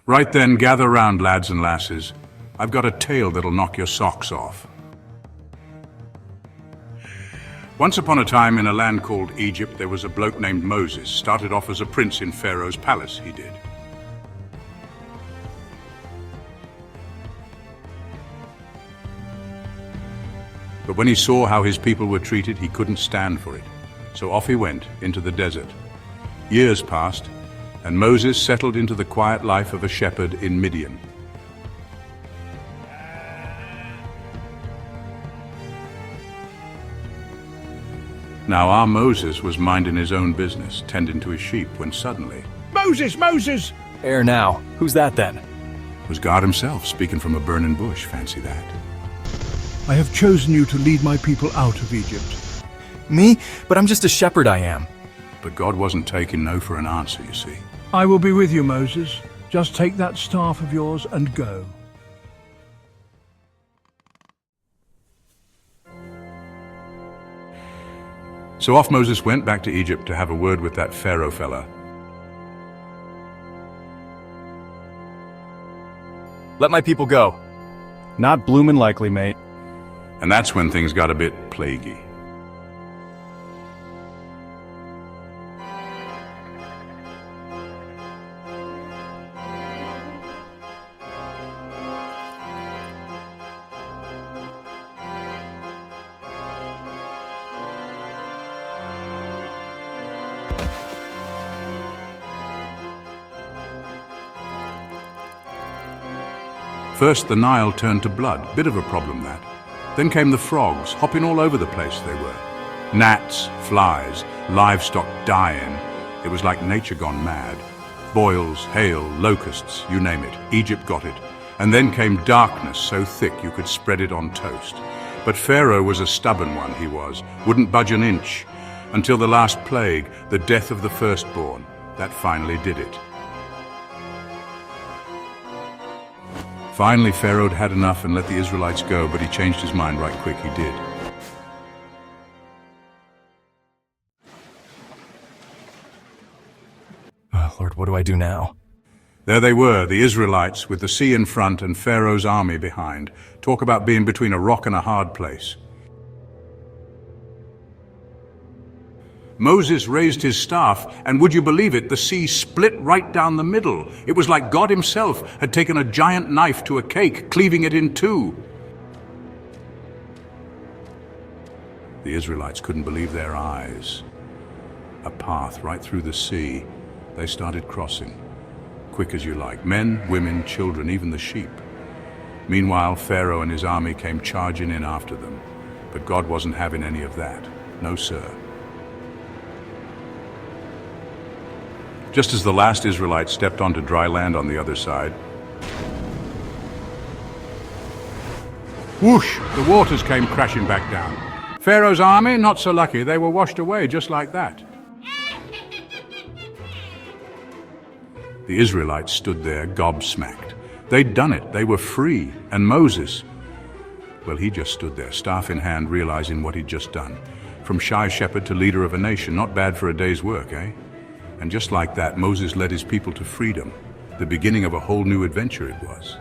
Right then, gather round, lads and lasses. I've got a tale that'll knock your socks off. Once upon a time in a land called Egypt, there was a bloke named Moses. Started off as a prince in Pharaoh's palace, he did. But when he saw how his people were treated, he couldn't stand for it. So off he went into the desert. Years passed, and Moses settled into the quiet life of a shepherd in Midian. Now our Moses was minding his own business, tending to his sheep, when suddenly... Moses, Moses! Air now. Who's that then? It was God himself speaking from a burning bush, fancy that. I have chosen you to lead my people out of Egypt. Me? But I'm just a shepherd, I am. But God wasn't taking no for an answer, you see. I will be with you, Moses. Just take that staff of yours and go. So off Moses went back to Egypt to have a word with that Pharaoh fella. Let my people go. Not bloomin' likely, mate. And that's when things got a bit plaguey. First, the Nile turned to blood. Bit of a problem, that. Then came the frogs, hopping all over the place they were. Gnats, flies, livestock dying. It was like nature gone mad. Boils, hail, locusts, you name it. Egypt got it. And then came darkness so thick you could spread it on toast. But Pharaoh was a stubborn one, he was. Wouldn't budge an inch. Until the last plague, the death of the firstborn. That finally did it. Finally, Pharaoh had enough and let the Israelites go, but he changed his mind right quick, he did. Oh, Lord, what do I do now? There they were, the Israelites, with the sea in front and Pharaoh's army behind. Talk about being between a rock and a hard place. Moses raised his staff, and would you believe it, the sea split right down the middle. It was like God himself had taken a giant knife to a cake, cleaving it in two. The Israelites couldn't believe their eyes. A path right through the sea. They started crossing, quick as you like. Men, women, children, even the sheep. Meanwhile, Pharaoh and his army came charging in after them. But God wasn't having any of that. No, sir. Just as the last Israelite stepped onto dry land on the other side, whoosh, the waters came crashing back down. Pharaoh's army, not so lucky. They were washed away just like that. The Israelites stood there gobsmacked. They'd done it. They were free. And Moses, well, he just stood there, staff in hand, realizing what he'd just done. From shy shepherd to leader of a nation, not bad for a day's work, eh? And just like that, Moses led his people to freedom. The beginning of a whole new adventure it was.